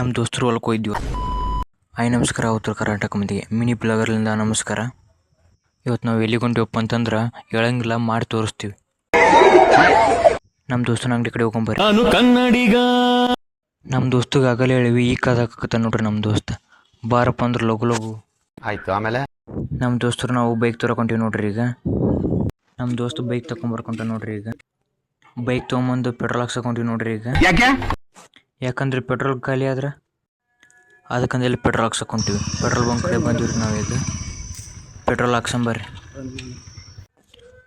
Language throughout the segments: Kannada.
ನಮ್ಮ ದೋಸ್ತರು ಹೊಲಕ್ಕೆ ಹೋಗಿದ್ವಿ. ಹಾಯ್ ನಮಸ್ಕಾರ ಉತ್ತರ ಕರ್ನಾಟಕ ಮಂದಿಗೆ ಮಿನಿ ಬ್ಲಾಗರ್ಲಿಂದ ನಮಸ್ಕಾರ. ಇವತ್ತು ನಾವು ಎಲ್ಲಿಗೆ ಹೊಂಟಿವಪ್ಪ ಅಂತಂದ್ರೆ ಹೇಳಂಗಿಲ್ಲ, ಮಾಡಿ ತೋರಿಸ್ತೀವಿ. ನಮ್ಮ ದೋಸ್ತನ ಅಂಗಡಿ ಕಡೆ ಹೋಗ್ಕೊಂಬರ್ರಿ. ನಮ್ಮ ದೋಸ್ತಗೆ ಆಗಲೇ ಹೇಳಿವಿ, ಈಗ ಕಾದಾಕತ್ತ ನೋಡ್ರಿ. ನಮ್ಮ ದೋಸ್ತ ಬಾರಪ್ಪ ಅಂದ್ರೆ ಲಘು ಲಘು ಆಯ್ತು. ಆಮೇಲೆ ನಮ್ಮ ದೋಸ್ತರು ನಾವು ಬೈಕ್ ತೊಗೊಕೊಂತೀವಿ ನೋಡ್ರಿ. ಈಗ ನಮ್ಮ ದೋಸ್ತು ಬೈಕ್ ತಗೊಂಬರ್ಕೊಂತ ನೋಡ್ರಿ. ಈಗ ಬೈಕ್ ತೊಗೊಂಬಂದು ಪೆಟ್ರೋಲ್ ಹಾಕ್ಸಕೊಂತೀವಿ ನೋಡ್ರಿ. ಈಗ ಯಾಕಂದ್ರೆ ಪೆಟ್ರೋಲ್ ಖಾಲಿ ಆದ್ರೆ ಅದಕ್ಕಂದೇಳಿ ಪೆಟ್ರೋಲ್ ಹಾಕ್ಸಕೊಂತೀವಿ. ಪೆಟ್ರೋಲ್ ಬಂಕ್ ಕಡೆ ಬಂದಿವ್ರಿ ನಾವೀಗ. ಪೆಟ್ರೋಲ್ ಹಾಕ್ಸಂಬರ್ರಿ.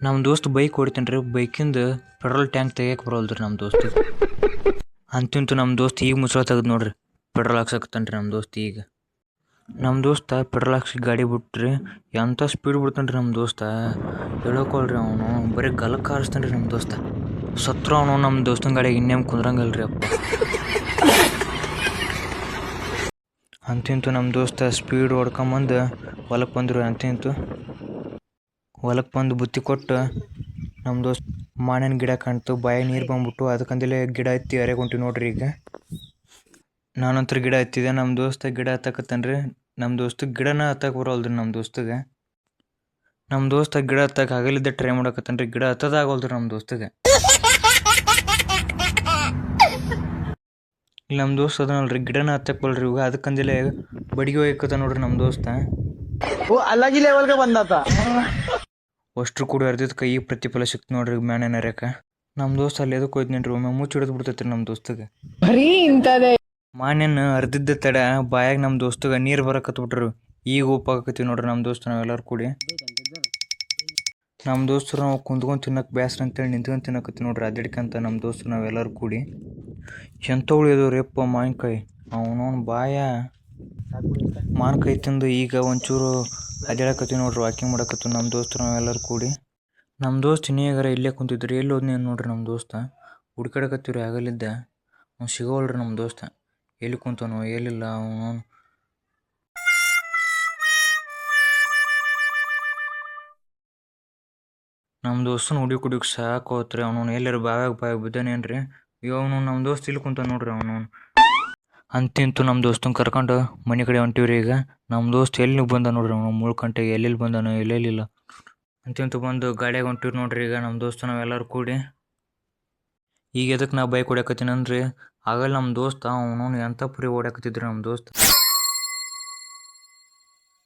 ನಮ್ಮ ದೋಸ್ತ್ ಬೈಕ್ ಹೊಡಿತಾನೆ ರೀ. ಬೈಕಿಂದ ಪೆಟ್ರೋಲ್ ಟ್ಯಾಂಕ್ ತೆಗಿಯಕ್ಕೆ ಬರೋಲ್ದ್ರಿ ನಮ್ಮ ದೋಸ್ತಿಗೆ. ಅಂತಿಂತು ನಮ್ಮ ದೋಸ್ತ್ ಈಗ ಮುಚ್ಚಳ ತೆಗೆದು ನೋಡ್ರಿ, ಪೆಟ್ರೋಲ್ ಹಾಕ್ಸಕತ್ತಾನೆ ರೀ ನಮ್ಮ ದೋಸ್ತ್. ಈಗ ನಮ್ಮ ದೋಸ್ತ ಪೆಟ್ರೋಲ್ ಹಾಕ್ಸಿ ಗಾಡಿ ಬಿಟ್ರಿ, ಎಂಥ ಸ್ಪೀಡ್ ಬಿಡ್ತಾನೆ ರೀ ನಮ್ಮ ದೋಸ್ತ. ಹೇಳೋಕೊಳ್ರಿ, ಅವನು ಬರೀ ಗಲಕ್ಕೆ ಹಾರಿಸ್ತಾನೆ ರೀ ನಮ್ಮ ದೋಸ್ತ. ಸತ್ರು ಅವನು ನಮ್ಮ ದೋಸ್ತನ ಗಾಡಿಗೆ ಇನ್ನೇನು ಕುಂದ್ರಂಗಲ್ರಿ ಅಪ್ಪ. ಅಂತಿಂತು ನಮ್ಮ ದೋಸ್ತ ಸ್ಪೀಡ್ ಹೊಡ್ಕೊಂಬಂದು ಹೊಲಕ್ಕೆ ಬಂದರು. ಅಂತಿಂತು ಹೊಲಕ್ಕೆ ಬಂದು ಬುತ್ತಿ ಕೊಟ್ಟು ನಮ್ಮ ದೋಸ್ತ್ ಮಾವಿನ ಗಿಡ ಕಾಣ್ತು, ಬಾಯಾಗ ನೀರು ಬಂದ್ಬಿಟ್ಟು ಅದಕ್ಕಂದೇಲೆ ಗಿಡ ಎತ್ತಿ ಅರೆಗೊಂಟಿವಿ ನೋಡ್ರಿ. ಈಗ ನಾನಂತರ ಗಿಡ ಎತ್ತಿದೆ, ನಮ್ಮ ದೋಸ್ತ ಗಿಡ ಹತ್ತಕತ್ತಾನ ರೀ. ನಮ್ಮ ದೋಸ್ತಗೆ ಗಿಡನ ಹತ್ತಕ್ಕೆ ಬರೋಲ್ದ್ರಿ ನಮ್ಮ ದೋಸ್ತಗೆ. ನಮ್ಮ ದೋಸ್ತ ಗಿಡ ಹತ್ತಕ್ಕೆ ಆಗಲಿದ್ದ ಟ್ರೈ ಮಾಡಕತ್ತಾನ ರೀ, ಗಿಡ ಹತ್ತದಾಗೋಲ್ದ್ರಿ ನಮ್ಮ ದೋಸ್ತಗೆ. ಇಲ್ಲಿ ನಮ್ಮ ದೋಸ್ತ ಅದನಲ್ರಿ, ಗಿಡನ ಹತ್ತಕ್ಕೆ ಬಲ್ರಿ ಇವಾಗ, ಅದಕ್ಕಂದೇಲೆ ಬಡಿಗೆ ಹೋಗಕತ್ತ ನೋಡ್ರಿ ನಮ್ಮ ದೋಸ್ತ. ಅಷ್ಟ್ರು ಕೂಡ ಅರ್ದಿದ್ ಕೈ ಪ್ರತಿಫಲ ಸಿಕ್ತು ನೋಡ್ರಿ ಮ್ಯಾನೇನ್ ಅರ್ಯಾಕ. ನಮ್ಮ ದೋಸ್ತ ಅಲ್ಲಿ ಎದಕ್ಕೆ ಹೋಯ್ತೇನ್ರಿ, ಒಮ್ಮೆ ಮುಚ್ಚಿ ಹಿಡಿದು ಬಿಡ್ತೈತ್ರಿ ನಮ್ಮ ದೋಸ್ತಗೆ. ಮಾನ್ಯನ ಅರ್ದಿದ್ದ ತಡ ಬಾಯಾಗ ನಮ್ಮ ದೋಸ್ತಗ ನೀರು ಬರಕತ್ಬಿಟ್ರು. ಈಗ ಉಪ್ಪಾಕತ್ತೀವಿ ನೋಡ್ರಿ ನಮ್ಮ ದೋಸ್ತ ನಾವೆಲ್ಲರೂ ಕೂಡಿ. ನಮ್ಮ ದೋಸ್ತರು ನಾವು ಕುಂತ್ಕೊಂಡು ತಿನ್ನಕ್ಕೆ ಬೇಸರ ಅಂತೇಳಿ ನಿಂತ್ಕೊಂಡು ತಿನ್ನಕತ್ತೀವಿ ನೋಡ್ರಿ, ಅಡ್ಡಿಡ್ಕಂತ ನಮ್ಮ ದೋಸ್ತರು ನಾವೆಲ್ಲರೂ ಕೂಡಿ. ಎಂಥವ್ಳು ಇದಾವ್ರಿ ಅಪ್ಪ ಮಾವಿನಕಾಯಿ. ಅವನವನು ಬಾಯ ಮಾವಿನಕಾಯಿ ತಿಂದು ಈಗ ಒಂಚೂರು ಅಡ್ಡಾಡಕತ್ತೀವಿ ನೋಡ್ರಿ, ವಾಕಿಂಗ್ ಮಾಡಕತ್ತೀವಿ ನಮ್ಮ ದೋಸ್ತರು ನಾವೆಲ್ಲರೂ ಕೂಡಿ. ನಮ್ಮ ದೋಸ್ತ ಇನ್ನೇಗಾರ ಇಲ್ಲೇ ಕುಂತಿದ್ರಿ, ಎಲ್ಲಿ ಹೋದ್ನಿ ನೋಡ್ರಿ ನಮ್ಮ ದೋಸ್ತ. ಹುಡ್ಕಾಡಕತ್ತೀವಿ ರೀ ಆಗಲಿದ್ದ, ಅವ್ನು ಸಿಗೋವಲ್ರಿ ನಮ್ಮ ದೋಸ್ತ. ಎಲ್ಲಿ ಕುಂತಾನೋ ಎಲ್ಲಿಲ್ಲ ಅವನು. ನಮ್ಮ ದೋಸ್ತನ ಹುಡುಕಿ ಸಾಕು ಹೋತ್ರಿ. ಅವನು ಎಲ್ಲರೂ ಬಾಯಾಗ ಬಿದ್ದಾನೇನ್ರಿ. ಇವನು ನಮ್ಮ ದೋಸ್ತ ಇಲ್ಲಿ ಕುಂತಾನ ನೋಡ್ರಿ. ಅವನು ಅಂತಿಂತು ನಮ್ಮ ದೋಸ್ತನ ಕರ್ಕೊಂಡು ಮನೆ ಕಡೆ ಹೊಂಟಿವ್ರಿ. ಈಗ ನಮ್ಮ ದೋಸ್ತ ಎಲ್ಲಿ ಬಂದ ನೋಡ್ರಿ, ಅವನು ಮುಳ್ಕಂಟೆಗೆ ಎಲ್ಲೆಲ್ಲಿ ಬಂದಾನೋ ಎಲ್ಲೆಲ್ಲಿಲ್ಲ. ಅಂತಿಂತು ಬಂದು ಗಾಡಿಯಾಗ ಹೊಂಟಿವ್ರಿ ನೋಡ್ರಿ. ಈಗ ನಮ್ಮ ದೋಸ್ತ ನಾವೆಲ್ಲರೂ ಕೂಡಿ. ಈಗ ಎದಕ್ಕೆ ನಾ ಬೈಕ್ ಹೊಡ್ಯಾಕತ್ತೀನಿ ಅಂದ್ರೆ ಆಗಲ್ಲ ನಮ್ಮ ದೋಸ್ತ ಅವನು ಎಂಥ ಪುರಿ ಓಡ್ಯಾಕತ್ತಿದ್ರಿ ನಮ್ಮ ದೋಸ್ತ.